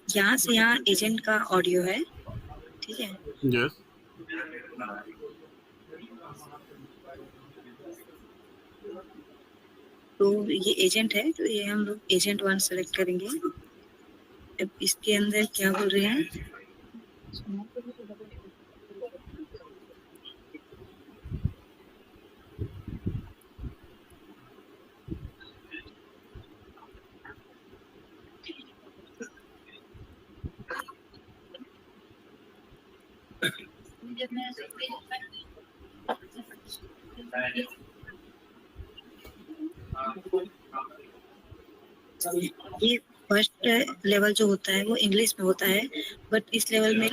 यहाँ से यहाँ एजेंट का ऑडियो है, ठीक है। यस। तो ये एजेंट है, तो ये हम लोग एजेंट 1 सेलेक्ट करेंगे। अब इसके अंदर क्या बोल रहे हैं, ये फर्स्ट लेवल जो होता है वो इंग्लिश में होता है, बट इस लेवल में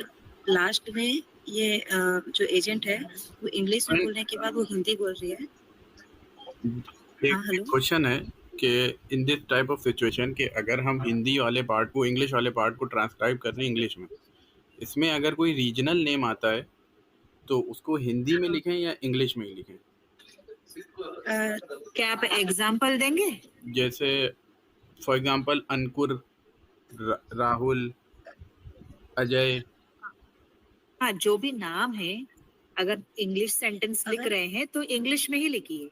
लास्ट में ये जो एजेंट है वो इंग्लिश में बोलने के बाद वो हिंदी बोल रही है। एक क्वेश्चन है कि in this type of situation कि अगर हम हिंदी वाले पार्ट को, इंग्लिश वाले पार्ट को ट्रांसक्राइब कर रहे हैं इंग्लिश में, इसमें अगर कोई रीजनल नेम आता है तो उसको हिंदी में लिखें या इंग्लिश में ही लिखें? क्या आप एग्जाम्पल देंगे? जैसे फॉर एग्जांपल अंकुर, राहुल, अजय। हाँ, जो भी नाम है, अगर इंग्लिश सेंटेंस लिख रहे हैं तो इंग्लिश में ही लिखिए।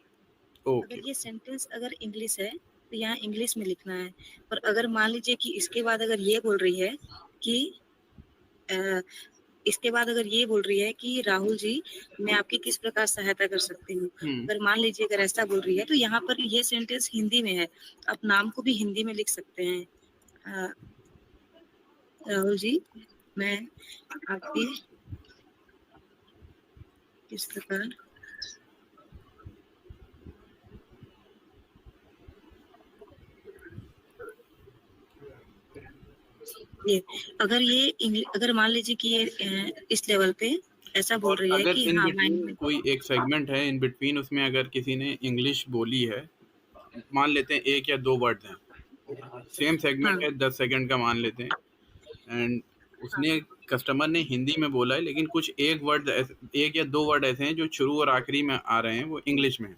अगर ये सेंटेंस अगर इंग्लिश है तो यहाँ इंग्लिश में लिखना है। और अगर मान लीजिए कि इसके बाद अगर ये बोल रही है कि इसके बाद अगर ये बोल रही है कि राहुल जी, मैं आपकी किस प्रकार सहायता कर सकती हूँ, अगर मान लीजिए अगर ऐसा बोल रही है तो यहाँ पर ये सेंटेंस हिंदी में है, आप नाम को भी हिंदी में लिख सकते हैं। राहुल जी, मैं आपकी किस प्रकार ये अगर मान लीजिए कि ये इस लेवल पे ऐसा बोल रही है कि हाँ कोई एक सेगमेंट है इन बिटवीन, उसमें अगर किसी ने इंग्लिश बोली है, मान लेते हैं 1 या 2 वर्ड हैं, सेम सेगमेंट है 10 सेकंड का मान लेते हैं, एंड उसने कस्टमर ने हिंदी में बोला है लेकिन कुछ 1 या 2 वर्ड ऐसे हैं जो शुरू और आखिरी में आ रहे हैं वो इंग्लिश में है।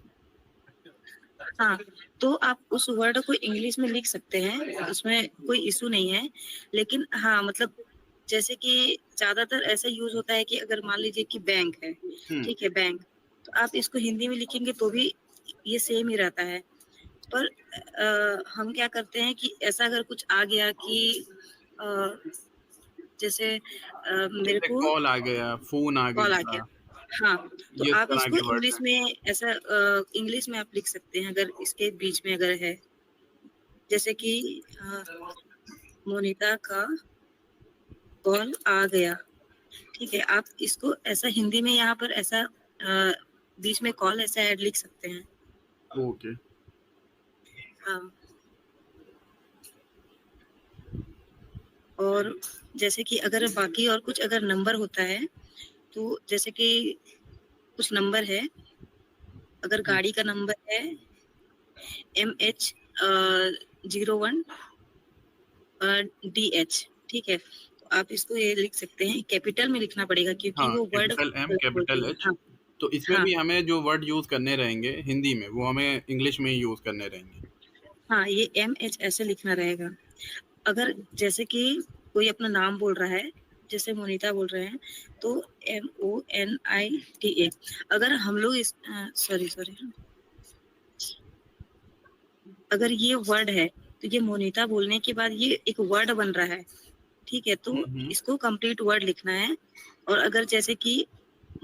हाँ, तो आप उस वर्ड को इंग्लिश में लिख सकते हैं, उसमें कोई इशू नहीं है। लेकिन हाँ, मतलब जैसे कि ज्यादातर ऐसा यूज होता है कि अगर मान लीजिए कि बैंक है, ठीक है, बैंक, तो आप इसको हिंदी में लिखेंगे तो भी ये सेम ही रहता है। पर हम क्या करते हैं कि ऐसा अगर कुछ आ गया कि जैसे मेरे को कॉल आ गया, फोन आ गया, हाँ, तो आप इसको इंग्लिश में ऐसा इंग्लिश में आप लिख सकते हैं अगर इसके बीच में अगर है, जैसे कि मोनिता का कॉल आ गया, ठीक है, आप इसको ऐसा हिंदी में यहाँ पर ऐसा बीच में कॉल ऐसा ऐड लिख सकते हैं। ओके। हाँ, और जैसे कि अगर बाकी और कुछ अगर नंबर होता है तो जैसे कि कुछ नंबर है, अगर गाड़ी का नंबर है MH01 DH, ठीक है, तो आप इसको ये लिख सकते हैं, कैपिटल में लिखना पड़ेगा क्योंकि वो word capital M capital H। तो इसमें भी हमें जो वर्ड यूज करने रहेंगे हिंदी में वो हमें इंग्लिश में ही यूज करने रहेंगे। हाँ, ये MH ऐसे लिखना रहेगा। अगर जैसे कि कोई अपना नाम बोल रहा है, जैसे मोनिता बोल रहे हैं, तो MONITA। अगर हम लोग इस सॉरी अगर ये वर्ड है तो ये मोनिता बोलने के बाद ये एक वर्ड बन रहा है, ठीक है, तो इसको कंप्लीट वर्ड लिखना है। और अगर जैसे कि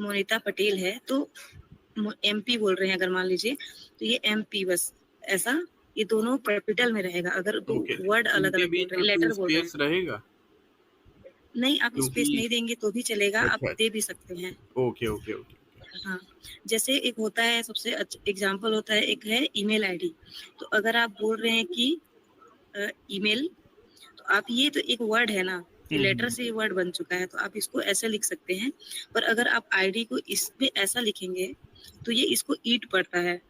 मोनिता पटेल है तो MP बोल रहे हैं अगर मान लीजिए, तो ये MP बस ऐसा, ये दोनों कैपिटल में रहेगा। अगर दो वर्ड अलग अलग बोल रहे हैं, लेटर बोल रहे हैं, रहेगा नहीं, आप स्पेस नहीं देंगे तो भी चलेगा, आप दे भी सकते हैं। Okay okay okay. हाँ, जैसे एक होता है, सबसे अच्छा एग्जांपल होता है, एक है ईमेल आईडी। तो अगर आप बोल रहे हैं कि ईमेल, तो आप ये तो एक वर्ड है ना, लेटर से ये वर्ड बन चुका है, तो आप इसको ऐसे लिख सकते हैं। पर अगर आप आईडी को इसमें ऐसा लिखेंगे तो ये इसको ईड पड़ता है,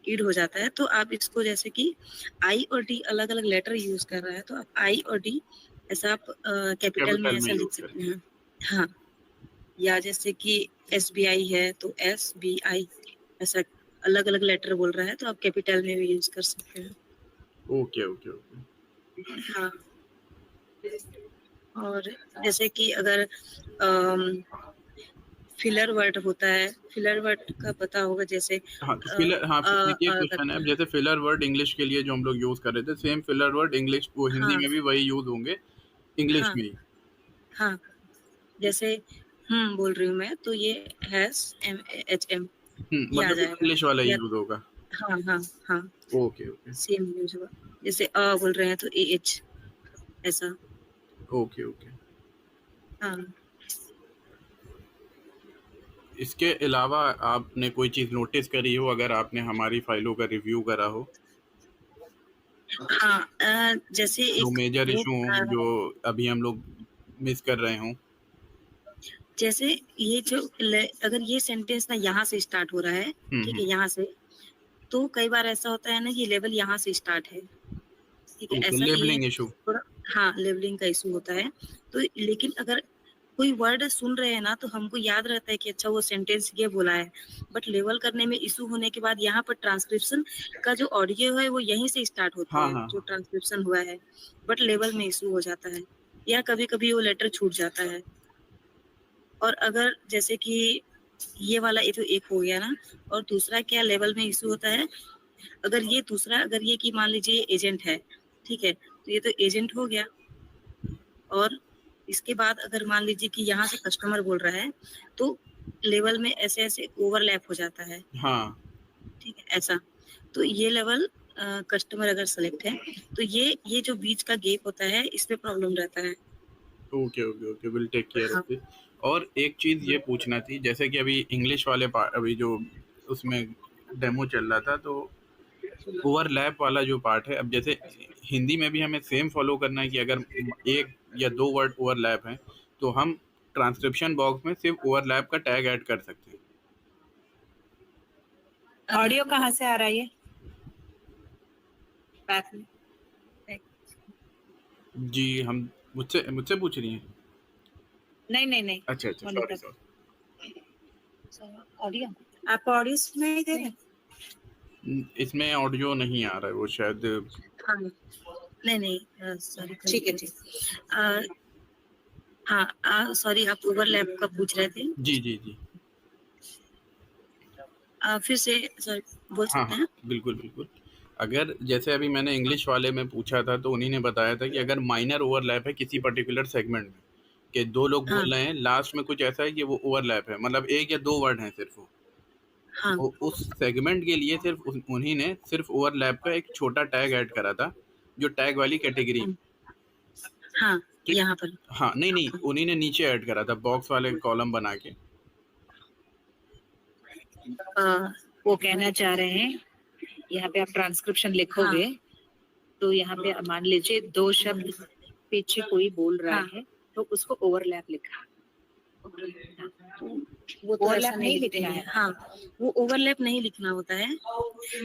ईड हो जाता है। तो आप इसको जैसे कि आई और डी अलग अलग लेटर यूज कर रहा है, तो आप आई और डी ऐसा आप कैपिटल में कैपिटल में ऐसा यूज लिख करें। सकते हैं। हाँ, या जैसे कि एसबीआई है तो एसबीआई, ऐसा अलग अलग लेटर बोल रहा है तो आप कैपिटल में भी यूज कर सकते हैं। Okay okay okay. हाँ, और जैसे कि अगर फिलर वर्ड होता है, फिलर वर्ड का पता होगा, जैसे हाँ, तो फिलर, हाँ, एक ये क्वेश्चन है, अब करके। जैसे फिलर वर्ड इंग्लिश के लिए जो हम लोग यूज़ कर रहे थे, सेम फिलर वर्ड इंग्लिश वो हिंदी हाँ, में भी वही यूज़ होंगे, इंग्लिश हाँ, में ही? हाँ, जैसे बोल रही हूँ मैं, तो ये हैज़ एम ये आ मतलब जाएगा। इंग्लिश वाला ही या यूज़ होगा। हाँ, हाँ, हाँ, ओके, ओके। सेम यूज़ होगा। जैसे बोल रहे हैं तो एएच, ऐसा। Okay, okay. हाँ, इसके अलावा आपने कोई चीज़ नोटिस करी हो, अगर आपने हमारी फाइलों का रिव्यू करा हो? हाँ, जैसे जो एक मेजर वो इश्यू हों, जो अभी हम लोग मिस कर रहे हों? जैसे ये जो अगर ये सेंटेंस ना यहाँ से स्टार्ट हो रहा है, हुँ, ठीक हुँ। है, यहाँ से, तो कई बार ऐसा होता है ना कि लेवल यहाँ से स्टार्ट है, ठीक है, ओके, ऐसा ये लेबलिंग इश्यू। थोड़ा। हाँ, लेवलिंग का इशू होता है। तो लेकिन अगर कोई वर्ड सुन रहे हैं ना, तो हमको याद रहता है कि अच्छा वो सेंटेंस ये बोला है, बट लेवल करने में इशू होने के बाद यहाँ पर ट्रांसक्रिप्शन का जो ऑडियो है वो यहीं से स्टार्ट होता हाँ, है, हाँ, जो हाँ। ट्रांसक्रिप्शन हुआ है, बट लेवल में इशू हो जाता है, या कभी-कभी वो लेटर छूट जाता है। और अगर जैसे कि ये वाला ये तो एक हो गया ना, और दूसरा क्या लेवल में इशू होता है, अगर ये दूसरा, अगर ये कि मान लीजिए एजेंट है, ठीक है, तो ये तो एजेंट हो गया, और इसके बाद अगर मान लीजिए कि यहाँ से कस्टमर बोल रहा है, तो लेवल में ऐसे-ऐसे ओवरलैप हो जाता है, हाँ। ठीक है, ऐसा। तो ये लेवल कस्टमर अगर सेलेक्ट है, तो ये जो बीच का गैप होता है, इसमें प्रॉब्लम रहता है। Okay, okay, okay, will take care हाँ, ऑफ इट। और एक चीज़ ये पूछना थी, जैसे कि अभी इंग्लिश वाले पार्ट, अभी जो उसमें डेमो चल रहा था, तो ओवरलैप वाला जो पार्ट है, अब जैसे हिंदी में भी हमें सेम फॉलो करना है कि अगर 1 या 2 वर्ड ओवरलैप हैं, तो हम ट्रांसक्रिप्शन बॉक्स में सिर्फ़ ओवरलैप का टैग ऐड कर सकते हैं। ऑडियो कहाँ से आ रहा है ये? बैक में। जी, हम मुझसे मुझसे पूछ रही हैं? नहीं, नहीं, नहीं। अच्छा, अच्छा, मॉनिटर सॉरी। ऑडियो आपको ऑडियो सुनाई दे रहा है? इसमें ऑडियो नहीं आ रहा है, वो शायद। हाँ। नहीं, नहीं, सॉरी, ठीक है, ठीक। हाँ, सॉरी, आप ओवरलैप का पूछ रहे थे? जी, जी, जी। फिर से सॉरी बोल हाँ, सकते हाँ, हैं? बिल्कुल, बिल्कुल। अगर जैसे अभी मैंने इंग्लिश वाले में पूछा था, तो उन्हीं ने बताया था कि अगर माइनर ओवरलैप है किसी पर्टिकुलर सेगमेंट में, कि 2 लोग हाँ, बोल रहे हैं, लास्ट में कुछ ऐसा है कि वो ओवरलैप है, मतलब 1 या 2 वर्ड हैं सिर्फ़ वो। हाँ, तो उस सेगमेंट के लिए सिर्फ़ उन्हीं ने सिर्फ़ ओवरलैप का एक छोटा टैग ऐड करा था, जो टैग वाली कैटेगरी हुँ, में, हाँ, ठीक? यहाँ पर। हाँ, नहीं, नहीं, उन्हीं ने नीचे ऐड करा था बॉक्स वाले कॉलम बना के। अ, वो कहना चाह रहे हैं, यहाँ पे आप ट्रांसक्रिप्शन हाँ, लिखोगे, तो यहाँ पे मान लीजिए 2 शब्द पीछे कोई बोल रहा हाँ, है, तो उसको ओवरलैप लिखा। वो तो ओवरलैप ऐसा नहीं नहीं लिखते लिखना हैं। है। हाँ, वो ओवरलैप नहीं लिखना होता है।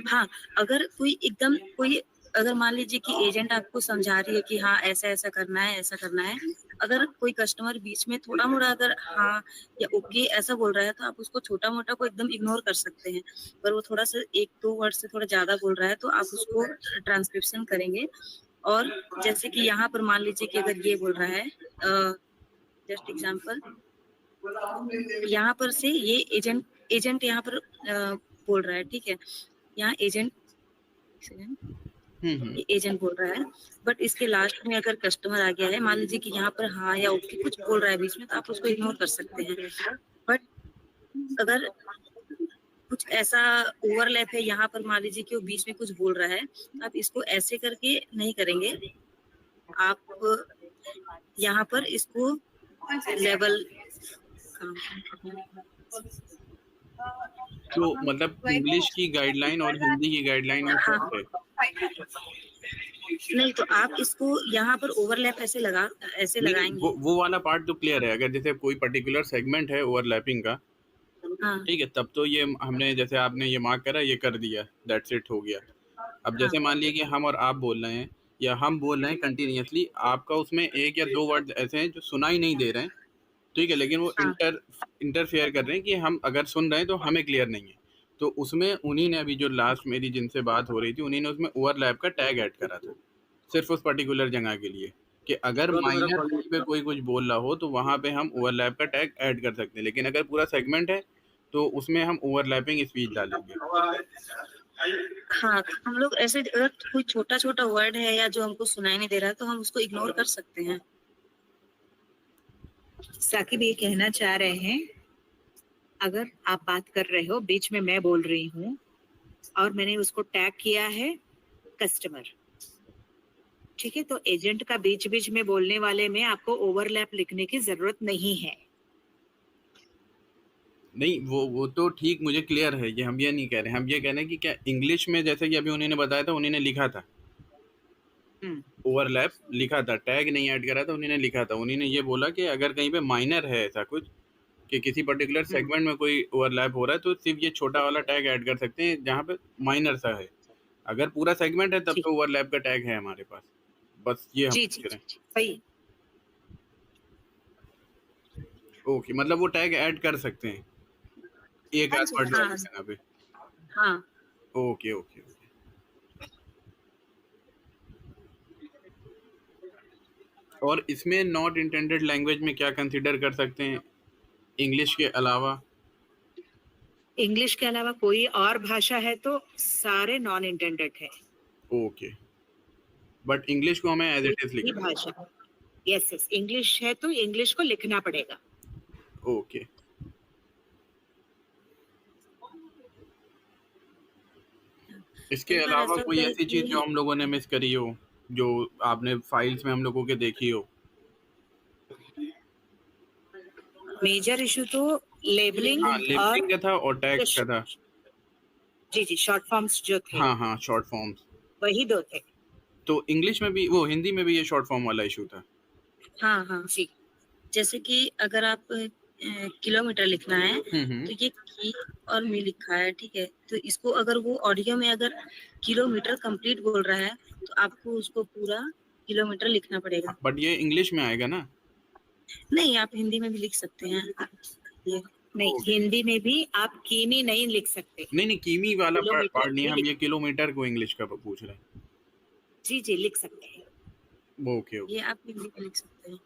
हाँ, अगर कोई एकदम कोई अगर मान लीजिए कि एजेंट आपको समझा रही है कि हाँ, ऐसा-ऐसा करना है, ऐसा करना है। अगर कोई कस्टमर बीच में थोड़ा-मोड़ा अगर हाँ या ओके ऐसा बोल रहा है, तो आप उसको छोटा-मोटा को एकदम इग्नोर कर सकते हैं। पर वो थोड़ा-सा 1-2 वर्ड से थोड़ा ज़्यादा बोल रहा है, तो आप उसको ट्रांसक्रिप्शन करेंगे। और जैसे कि यहाँ पर मान लीजिए कि अगर ये बोल रहा है, जस्ट एग्ज़ाम्पल, यहाँ पर से ये एजेंट एजेंट यहाँ पर बोल रहा है, ठीक है? यहाँ एजेंट हुँ, हुँ। ये एजेंट बोल रहा है, बट इसके लास्ट में अगर कस्टमर आ गया है, मान लीजिए कि यहाँ पर हाँ या ओके कुछ बोल रहा है बीच में, तो आप उसको इग्नोर कर सकते हैं। बट अगर कुछ ऐसा ओवरलैप है, यहाँ पर मान लीजिए कि वो बीच में कुछ बोल रहा है, तो आप इसको ऐसे करके नहीं करेंगे। आप यहाँ पर इसको लेवल तो मतलब इंग्लिश की गाइडलाइन और हिंदी की गाइडलाइन में हाँ, फ़र्क है? नहीं तो आप इसको यहाँ पर ओवरलैप ऐसे नहीं, नहीं, लगाएँगे। वो वाला पार्ट तो क्लियर है। अगर जैसे कोई पर्टिकुलर सेगमेंट है ओवरलैपिंग का, हाँ, ठीक है, तब तो ये हमने, जैसे आपने ये मार्क करा, ये कर दिया, दैट्स इट, हो गया। अब हाँ, जैसे मान लीजिए कि हम और आप बोल रहे हैं या हम बोल रहे हैं कंटिन्यूअसली, आपका उसमें एक या दो वर्ड ऐसे हैं जो सुनाई नहीं दे रहे हैं, ठीक है, लेकिन वो हाँ इंटरफेयर कर रहे हैं कि हम अगर सुन रहे हैं तो हमें क्लियर नहीं है। तो उसमें उन्हीं ने, अभी जो लास्ट मेरी जिनसे बात हो रही थी, उन्हीं ने उसमें ओवरलैप का टैग ऐड करा था, सिर्फ उस पर्टिकुलर जगह के लिए, कि अगर माइनर कहीं पे कोई कुछ बोल रहा हो तो वहां पे हम ओवरलैप का टैग ऐड कर सकते हैं, लेकिन अगर पूरा सेगमेंट है तो उसमें हम ओवरलैपिंग स्पीच डालेंगे। हाँ, तो हम लोग ऐसे अगर कोई छोटा छोटा वर्ड है या जो हमको सुनाई नहीं दे रहा है तो हम उसको इग्नोर कर सकते हैं। साकिब ये कहना चाह रहे हैं, अगर आप बात कर रहे हो, बीच में मैं बोल रही हूँ और मैंने उसको टैग किया है कस्टमर, ठीक है, तो एजेंट का बीच बीच में बोलने वाले में आपको ओवरलैप लिखने की जरूरत नहीं है। नहीं, वो तो ठीक, मुझे क्लियर है, ये हम ये नहीं कह रहे हैं, हम ये कह रहे हैं कि क्या इंग्लिश में, जैसे कि अभी उन्होंने बताया था, उन्होंने लिखा था हम्म, ओवरलैप, लिखा था, टैग नहीं ऐड करा था, उन्होंने लिखा था, उन्होंने ये बोला कि अगर कहीं पे माइनर है ऐसा कुछ कि किसी पर्टिकुलर सेगमेंट में कोई ओवरलैप हो रहा है तो सिर्फ ये छोटा वाला टैग ऐड कर सकते हैं जहाँ पे माइनर सा है। अगर पूरा सेगमेंट है तब जी तो ओवरलैप का टैग है हमारे पास, बस ये हम जी पूछ जी रहे जी हैं। जी, सही। ओके, मतलब वो टैग ऐड कर सकते हैं एक हाँ आध जी, वर्ड हाँ वाली जी, जगह पे। हाँ ओके ओके ओके। और इसमें नॉट इंटेंडेड लैंग्वेज में क्या कंसिडर कर सकते हैं इंग्लिश के अलावा? इंग्लिश के अलावा कोई और भाषा है तो सारे नॉन इंटेंडेड है। ओके, बट इंग्लिश को हमें एज कोई इट इज भी लिखना है। भाषा, यस यस, इंग्लिश है तो इंग्लिश को लिखना पड़ेगा। ओके, इसके कई बार अलावा ऐसा कोई होता है ऐसी चीज जो कि हम लोगों ने मिस करी हो, जो आपने फाइल्स में हम लोगों के देखी हो? मेजर इशू तो लेबलिंग हाँ, और लिमिटिंग का था और टैग्स का था। जी जी, शॉर्ट फॉर्म्स जो थे हाँ हाँ, शॉर्ट फॉर्म्स। वही दो थे। तो इंग्लिश में भी, वो हिंदी में भी ये शॉर्ट फॉर्म वाला इशू था? हाँ हाँ, जी जैसे कि अगर आप किलोमीटर लिखना है हम्म। तो ये की और मी लिखा है, ठीक है, तो इसको अगर वो ऑडियो में अगर किलोमीटर कंप्लीट बोल रहा है तो आपको उसको पूरा किलोमीटर लिखना पड़ेगा। बट ये इंग्लिश में आएगा ना? नहीं, आप हिंदी में भी लिख सकते हैं ये। नहीं, ओके। हिंदी में भी आप कीमी नहीं लिख सकते, नहीं नहीं, कीमी वाला किलोमीटर पार्ट नहीं, ही हम लिख। ये किलोमीटर को इंग्लिश का पूछ रहे हैं। जी जी, लिख सकते हैं। ओके ये ओके। आप हिंदी में लिख सकते हैं।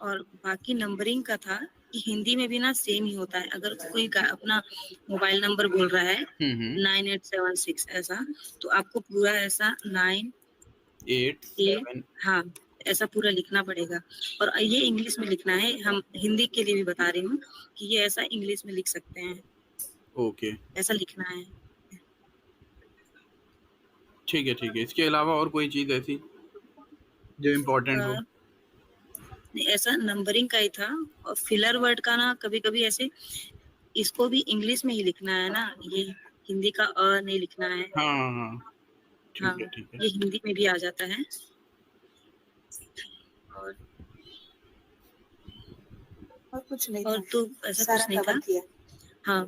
और बाकी नंबरिंग का था कि हिंदी में भी ना सेम ही होता है। अगर कोई अपना मोबाइल नंबर बोल रहा है हम्म। 9876 ऐसा, तो आपको पूरा ऐसा 9 8 8 7। हाँ ऐसा पूरा लिखना पड़ेगा। और ये इंग्लिश में लिखना है, हम हिंदी के लिए भी बता रही हूँ कि ये ऐसा इंग्लिश में लिख सकते हैं, ओके, ऐसा लिखना है। ठीक है ठीक है। इसके अलावा और कोई चीज ऐसी जो इम्पोर्टेंट हो? अ, ऐसा नंबरिंग का ही था। और फिलर वर्ड का ना कभी कभी ऐसे इसको भी इंग्लिश में ही लिखना है ना, ये हिंदी का नहीं लिखना है। हाँ हाँ हाँ, हाँ, ठीक है ठीक है। ये हिंदी में भी आ जाता है। और कुछ नहीं और था, तो ऐसा सारा कुछ नहीं कवर था। किया। हाँ,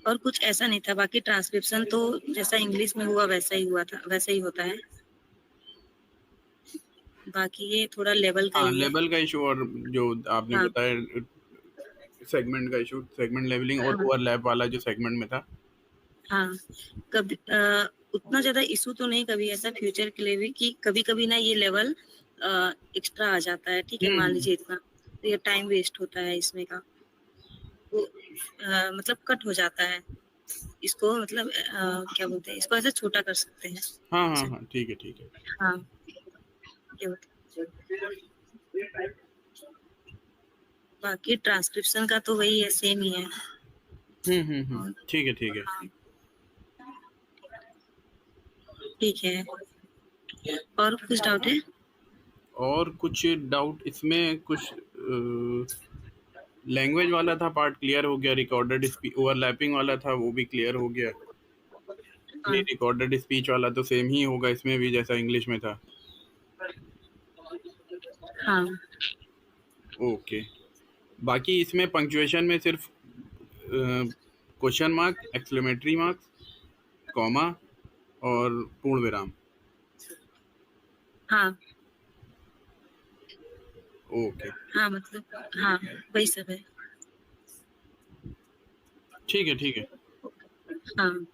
और कुछ ऐसा नहीं था। बाकी ट्रांसक्रिप्शन तो जैसा इंग्लिश में हुआ वैसा ही हुआ था, वैसा ही होता है। बाकी ये थोड़ा लेवल का हाँ, ही है। लेवल का इशू, और जो आपने हाँ बताया सेगमेंट का इशू, सेगमेंट लेवलिंग और हाँ ओवरलैप वाला जो सेगमेंट में था। हाँ। कभी उतना ज्यादा इशू तो नहीं, कभी ऐसा फ्यूचर के लिए भी कि कभी कभी ना ये लेवल एक्स्ट्रा आ जाता है, ठीक है, मान हम्म। लीजिए इतना, तो ये टाइम वेस्ट होता है इसमें का, वो मतलब कट हो जाता है। इसको मतलब क्या बोलते हैं, इसको ऐसे छोटा कर सकते हैं। हाँ हाँ हाँ, ठीक है ठीक है। हाँ, ये होता है। बाकी ट्रांसक्रिप्शन का तो वही है, सेम ही है। और ठीक है ठीक है। हाँ, ठीक है। और कुछ डाउट है? और कुछ डाउट इसमें, कुछ लैंग्वेज वाला था पार्ट क्लियर हो गया, रिकॉर्डेड स्पीच ओवरलैपिंग वाला था वो भी क्लियर हो गया। ये हाँ रिकॉर्डेड स्पीच वाला तो सेम ही होगा इसमें भी जैसा इंग्लिश में था। हाँ ओके, बाकी इसमें पंक्चुएशन में सिर्फ question mark, exclamatory marks comma और पूर्ण विराम। हाँ ओके, हाँ, मतलब हाँ, वही सब है। ठीक है, ठीक है। हाँ।